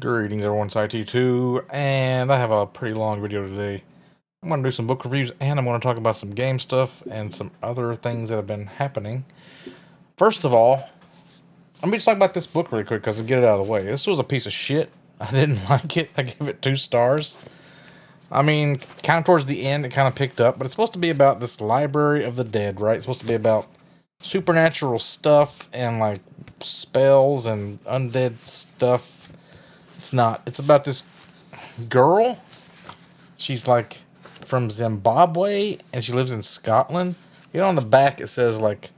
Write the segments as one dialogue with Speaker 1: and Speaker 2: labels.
Speaker 1: Greetings everyone, it's IT2, and I have a pretty long video today. I'm going to do some book reviews, and I'm going to talk about some game stuff and some other things that have been happening. First of all, let me just talk about this book really quick, because I'll get it out of the way. This was a piece of shit. I didn't like it. I gave it 2 stars. I mean, kind of towards the end, it kind of picked up, but it's supposed to be about this library of the dead, right? It's supposed to be about supernatural stuff and, like, spells and undead stuff. It's not. It's about this girl. She's like from Zimbabwe and she lives in Scotland. You know, on the back it says like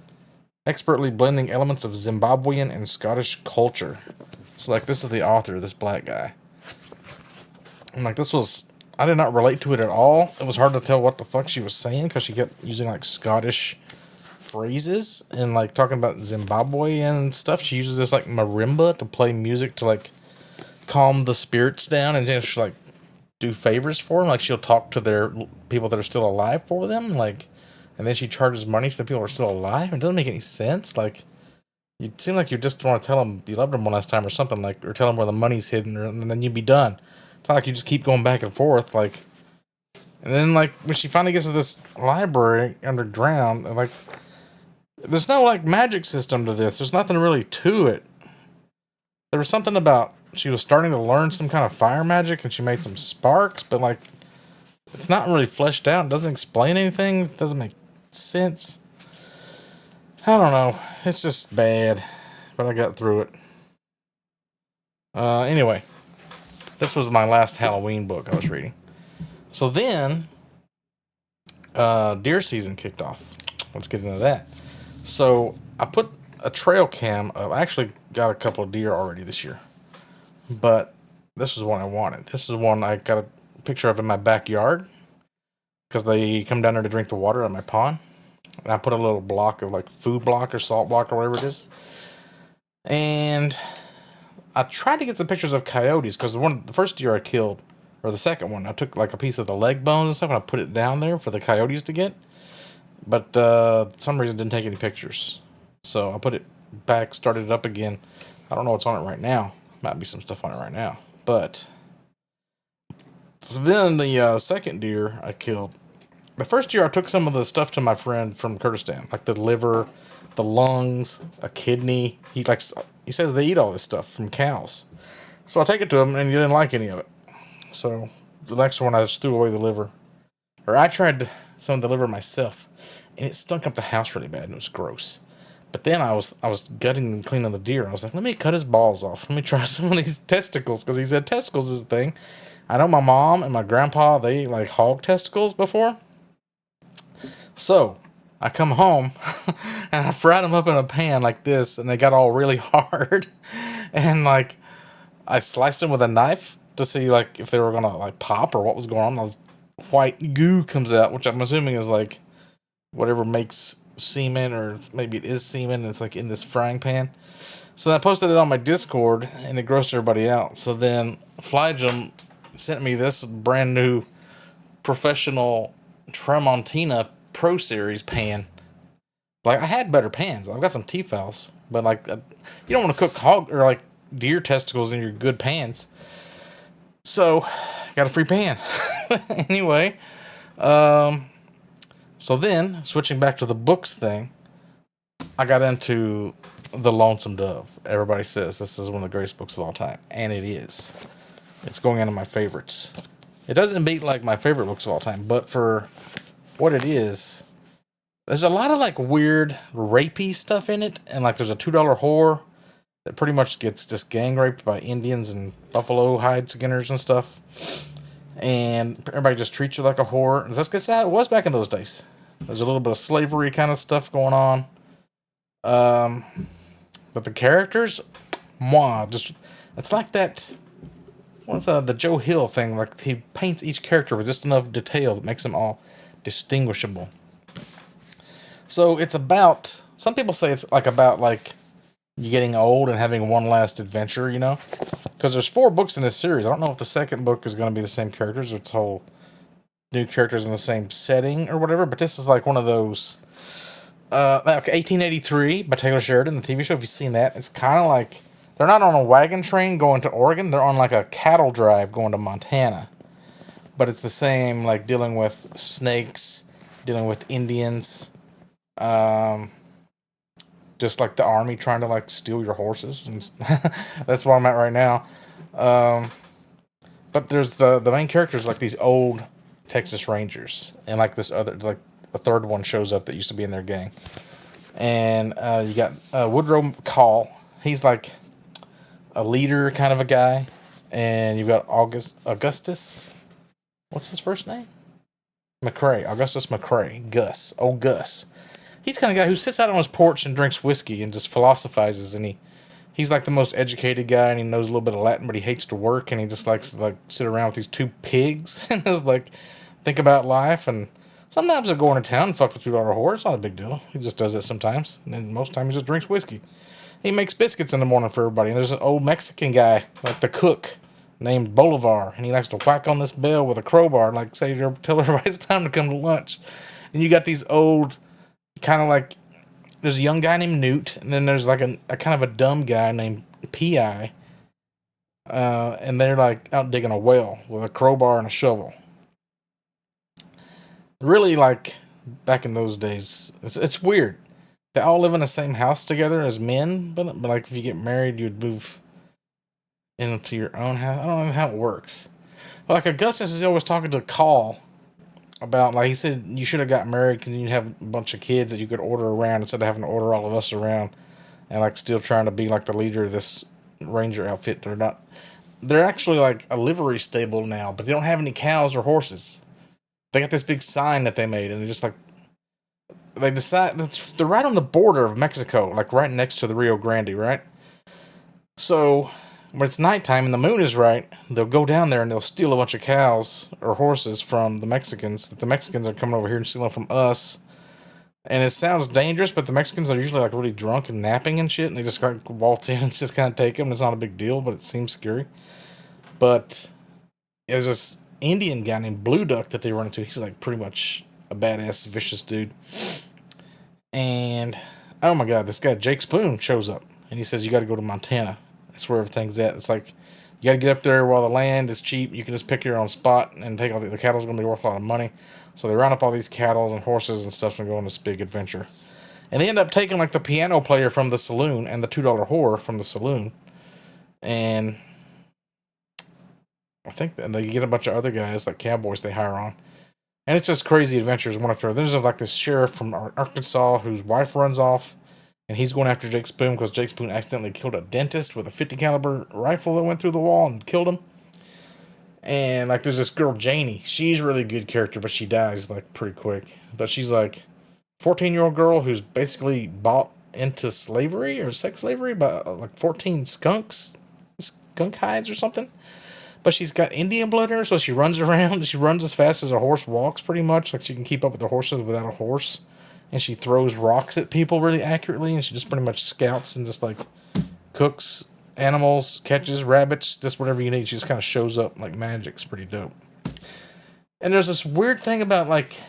Speaker 1: expertly blending elements of Zimbabwean and Scottish culture. So like this is the author, this black guy. And like I did not relate to it at all. It was hard to tell what the fuck she was saying because she kept using like Scottish phrases and like talking about Zimbabwe and stuff. She uses this like marimba to play music to like calm the spirits down and just like do favors for them. Like she'll talk to their people that are still alive for them, like, and then she charges money to the people who are still alive. It doesn't make any sense. Like, you seem like you just want to tell them you loved them one last time or something, like, or tell them where the money's hidden, and then you'd be done. It's not like you just keep going back and forth, like. And then like when she finally gets to this library underground, and like, there's no like magic system to this. There's nothing really to it. There was something about she was starting to learn some kind of fire magic and she made some sparks, but like it's not really fleshed out. It doesn't explain anything. It doesn't make sense. I don't know. It's just bad, but I got through it. Anyway, this was my last Halloween book I was reading. So then, deer season kicked off. Let's get into that. So I put a trail cam up. I actually got a couple of deer already this year. But this is one I wanted. This is one I got a picture of in my backyard because they come down there to drink the water at my pond. And I put a little block of like food block or salt block or whatever it is. And I tried to get some pictures of coyotes because the first deer I killed, or the second one, I took like a piece of the leg bones and stuff and I put it down there for the coyotes to get. But for some reason didn't take any pictures. So I put it back, started it up again. I don't know what's on it right now. Might be some stuff on it right now. But so then the second deer I killed. The first deer I took some of the stuff to my friend from Kurdistan, like the liver, the lungs, a kidney. He says they eat all this stuff from cows. So I take it to him and he didn't like any of it. So the next one I just threw away the liver. Or I tried some of the liver myself, and it stunk up the house really bad and it was gross. But then I was gutting and cleaning the deer. I was like, let me cut his balls off. Let me try some of these testicles, because he said testicles is the thing. I know my mom and my grandpa, they ate like hog testicles before. So I come home and I fried them up in a pan like this, and they got all really hard. And like I sliced them with a knife to see like if they were gonna like pop or what was going on. This white goo comes out, which I'm assuming is like whatever makes semen, or maybe it is semen, and it's like in this frying pan. So I posted it on my Discord and it grossed everybody out. So then Flygem sent me this brand new professional Tramontina Pro Series pan. Like, I had better pans. I've got some T-Fouls, but like you don't want to cook hog or like deer testicles in your good pans. So got a free pan. Anyway, so then, switching back to the books thing, I got into The Lonesome Dove. Everybody says this is one of the greatest books of all time, and it is. It's going into my favorites. It doesn't beat like my favorite books of all time, but for what it is, there's a lot of like weird rapey stuff in it, and like there's a $2 whore that pretty much gets just gang raped by Indians and buffalo hide skinners and stuff. And everybody just treats you like a whore. That's how it was back in those days. There's a little bit of slavery kind of stuff going on. But the characters, it's like that, what's the Joe Hill thing? Like he paints each character with just enough detail that makes them all distinguishable. So it's about, some people say it's like about like you getting old and having one last adventure, you know? Because there's 4 books in this series. I don't know if the second book is going to be the same characters or it's whole new characters in the same setting or whatever, but this is like one of those like 1883 by Taylor Sheridan, the TV show. If you've seen that, it's kind of like They're not on a wagon train going to Oregon. They're on like a cattle drive going to Montana. But it's the same, like dealing with snakes, dealing with Indians, um, just like the army trying to like steal your horses, and that's where I'm at right now. Um, but there's the main characters like these old Texas Rangers, and like this other like a third one shows up that used to be in their gang, and you got Woodrow Call. He's like a leader kind of a guy, and you've got Augustus. What's his first name? McRae, Augustus McRae, Gus, oh Gus. He's the kind of guy who sits out on his porch and drinks whiskey and just philosophizes, and he's like the most educated guy, and he knows a little bit of Latin, but he hates to work, and he just likes to like sit around with these two pigs and just like think about life. And sometimes he'll go into town and fuck the $2 whore. It's not a big deal. He just does it sometimes, and then most time he just drinks whiskey. He makes biscuits in the morning for everybody, and there's an old Mexican guy like the cook named Bolivar, and he likes to whack on this bell with a crowbar, and like say tell everybody it's time to come to lunch. And you got these old kind of like there's a young guy named Newt, and then there's like a kind of a dumb guy named Pi, and they're like out digging a well with a crowbar and a shovel. Really, like back in those days, it's weird. They all live in the same house together as men, but like if you get married, you'd move into your own house. I don't know how it works. But like Augustus is always talking to Call about, like, he said you should have got married because you have a bunch of kids that you could order around instead of having to order all of us around, and like still trying to be like the leader of this ranger outfit. They're not. They're actually like a livery stable now, but they don't have any cows or horses. They got this big sign that they made, and they just like they decide they're right on the border of Mexico, like right next to the Rio Grande, right? So when it's nighttime and the moon is right, they'll go down there and they'll steal a bunch of cows or horses from the Mexicans. That the Mexicans are coming over here and stealing from us. And it sounds dangerous, but the Mexicans are usually like really drunk and napping and shit, and they just kind of waltz in and just kind of take them. It's not a big deal, but it seems scary. But there's this Indian guy named Blue Duck that they run into. He's like pretty much a badass, vicious dude. And oh my god, this guy Jake Spoon shows up, and he says you got to go to Montana. That's where everything's at. It's like you got to get up there while the land is cheap. You can just pick your own spot and take all the cattle's going to be worth a lot of money. So they round up all these cattle and horses and stuff and go on this big adventure. And they end up taking like the piano player from the saloon and the $2 whore from the saloon. And I think that they get a bunch of other guys like cowboys they hire on. And it's just crazy adventures one after another. There's like this sheriff from Arkansas whose wife runs off, and he's going after Jake Spoon because Jake Spoon accidentally killed a dentist with a 50 caliber rifle that went through the wall and killed him. And like there's this girl Janie. She's a really good character, but she dies like pretty quick. But she's like 14-year-old girl who's basically bought into slavery or sex slavery by like 14 skunk hides or something. But she's got Indian blood in her, so she runs around. She runs as fast as a horse walks, pretty much. Like she can keep up with the horses without a horse. And she throws rocks at people really accurately. And she just pretty much scouts and just like cooks animals, catches rabbits, just whatever you need. She just kind of shows up like magic. It's pretty dope. And there's this weird thing about like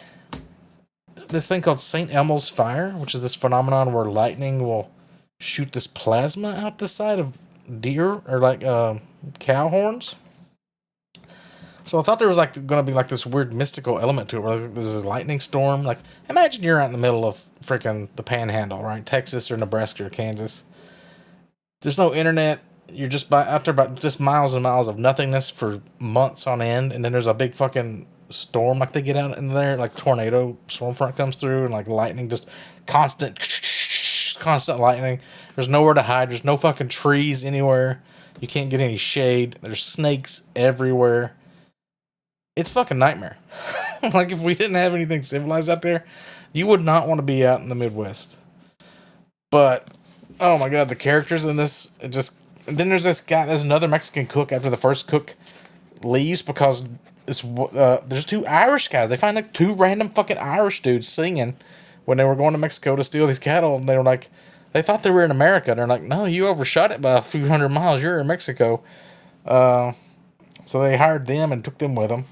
Speaker 1: this thing called St. Elmo's Fire, which is this phenomenon where lightning will shoot this plasma out the side of deer or like cow horns. So I thought there was like going to be like this weird mystical element to it, where like, there's a lightning storm. Like imagine you're out in the middle of freaking the Panhandle, right? Texas or Nebraska or Kansas. There's no internet. You're just out there about just miles and miles of nothingness for months on end, and then there's a big fucking storm like they get out in there, like tornado storm front comes through, and like lightning, just constant lightning. There's nowhere to hide. There's no fucking trees anywhere. You can't get any shade. There's snakes everywhere. It's fucking nightmare. Like if we didn't have anything civilized out there, you would not want to be out in the Midwest. But oh my god, the characters in this, it just. And then there's this guy. There's another Mexican cook after the first cook leaves because there's two Irish guys. They find like two random fucking Irish dudes singing when they were going to Mexico to steal these cattle, and they were like, they thought they were in America. They're like, no, you overshot it by a few hundred miles. You're in Mexico. So they hired them and took them with them.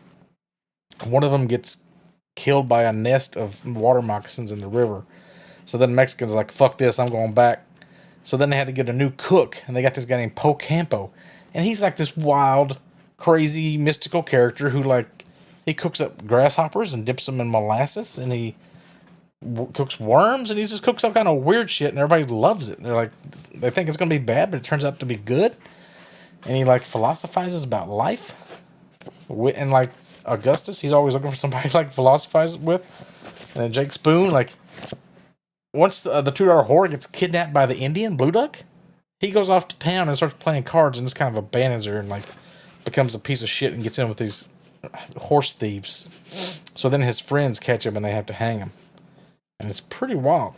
Speaker 1: One of them gets killed by a nest of water moccasins in the river. So then Mexicans like, fuck this, I'm going back. So then they had to get a new cook, and they got this guy named Po Campo, and he's like this wild, crazy, mystical character who like he cooks up grasshoppers and dips them in molasses, and he cooks worms, and he just cooks up kind of weird shit, and everybody loves it. They're like, they think it's gonna be bad, but it turns out to be good. And he like philosophizes about life, and like Augustus, he's always looking for somebody to like philosophize with. And then Jake Spoon, like once the $2 whore gets kidnapped by the Indian Blue Duck, he goes off to town and starts playing cards and just kind of abandons her and like becomes a piece of shit and gets in with these horse thieves. So then his friends catch him and they have to hang him. And it's pretty wild.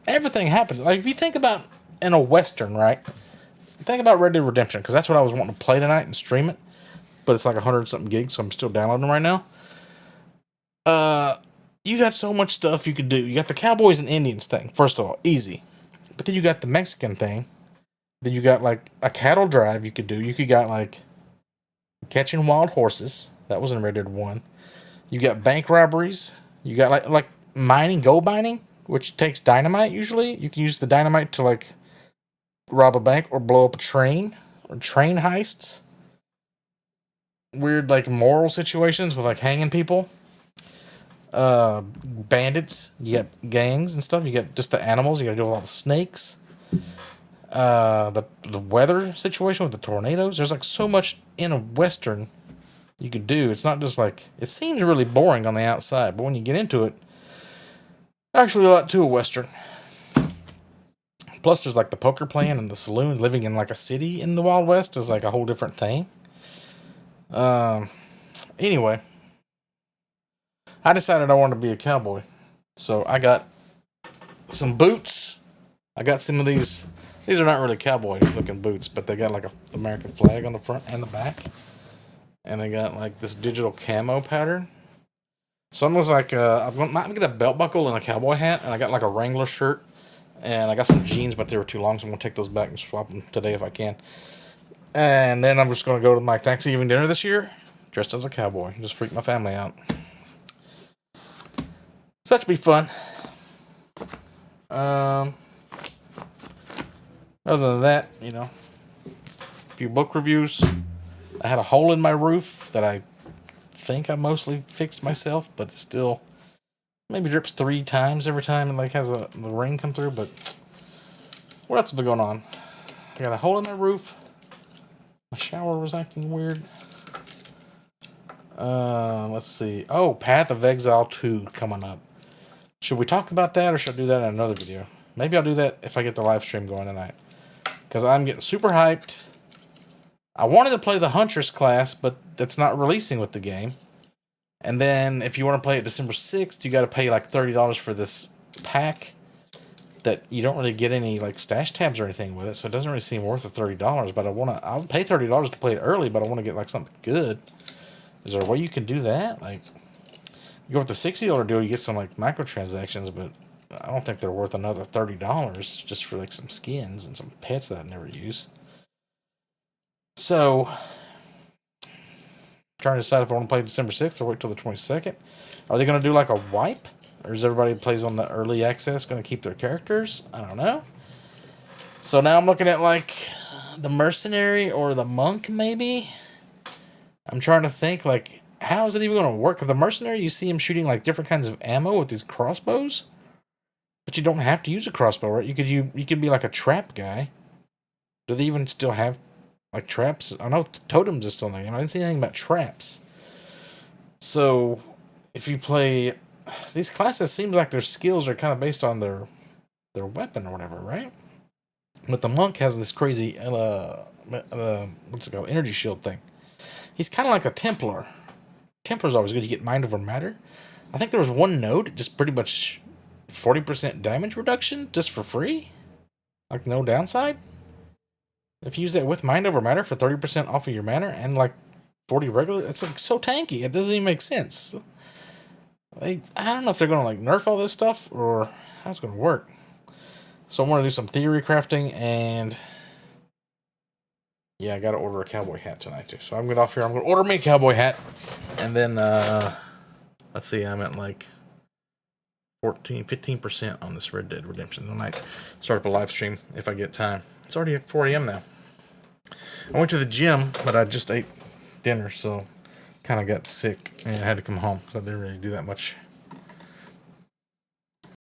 Speaker 1: Everything happens. Like, if you think about in a Western, right? Think about Red Dead Redemption, because that's what I was wanting to play tonight and stream it. But it's like 100-something gigs, so I'm still downloading right now. You got so much stuff you could do. You got the Cowboys and Indians thing, first of all, easy. But then you got the Mexican thing. Then you got, like, a cattle drive you could do. You could got, like, catching wild horses. That was in Red Dead 1. You got bank robberies. You got, like mining, gold mining, which takes dynamite usually. You can use the dynamite to like rob a bank or blow up a train or train heists. Weird like moral situations with like hanging people. Bandits. You got gangs and stuff. You got just the animals. You got to deal with all the snakes. The weather situation with the tornadoes. There's like so much in a Western you could do. It's not just like, it seems really boring on the outside, but when you get into it, actually a lot to a Western. Plus there's like the poker playing and the saloon. Living in like a city in the Wild West is like a whole different thing. Anyway, I decided I wanted to be a cowboy, so I got some boots. I got some of these are not really cowboy looking boots, but they got like a American flag on the front and the back. And they got like this digital camo pattern. So I'm almost like, I'm going to get a belt buckle and a cowboy hat. And I got like a Wrangler shirt. And I got some jeans, but they were too long. So I'm going to take those back and swap them today if I can. And then I'm just going to go to my Thanksgiving dinner this year, dressed as a cowboy. Just freak my family out. So that should be fun. Other than that, you know, a few book reviews. I had a hole in my roof that I think I mostly fixed myself, but it still maybe drips 3 times every time and like has the rain come through. But what else has been going on? I got a hole in my roof. My shower was acting weird. Let's see. Oh, Path of Exile 2 coming up. Should we talk about that or should I do that in another video? Maybe I'll do that if I get the live stream going tonight. Because I'm getting super hyped. I wanted to play the Huntress class, but that's not releasing with the game. And then if you want to play it December 6th, you got to pay like $30 for this pack that you don't really get any like stash tabs or anything with it. So it doesn't really seem worth the $30, but I'll pay $30 to play it early, but I want to get like something good. Is there a way you can do that? Like, you go with the $60 deal, you get some like microtransactions, but I don't think they're worth another $30 just for like some skins and some pets that I never use. So, trying to decide if I want to play December 6th or wait till the 22nd. Are they going to do like a wipe? Or is everybody that plays on the early access going to keep their characters? I don't know. So now I'm looking at like the mercenary or the monk maybe. I'm trying to think like, how is it even going to work? With the mercenary, you see him shooting like different kinds of ammo with these crossbows. But you don't have to use a crossbow, right? You could be like a trap guy. Do they even still have like traps? I know totems is still there. I didn't see anything about traps. So if you play these classes, seems like their skills are kind of based on their weapon or whatever, right? But the monk has this crazy what's it called, energy shield thing. He's kind of like a Templar. Templar's always good. You get mind over matter. I think there was one node, just pretty much 40% damage reduction just for free, like no downside. If you use that with mind over matter for 30% off of your mana and like 40 regular, it's like so tanky. It doesn't even make sense. I don't know if they're going to like nerf all this stuff or how it's going to work. So I want to do some theory crafting and yeah, I got to order a cowboy hat tonight too. So I'm going off here. I'm going to order me a cowboy hat and then let's see. I'm at like 15% on this Red Dead Redemption. I might start up a live stream if I get time. It's already at 4 a.m. now. I went to the gym, but I just ate dinner, so kind of got sick and I had to come home. So I didn't really do that much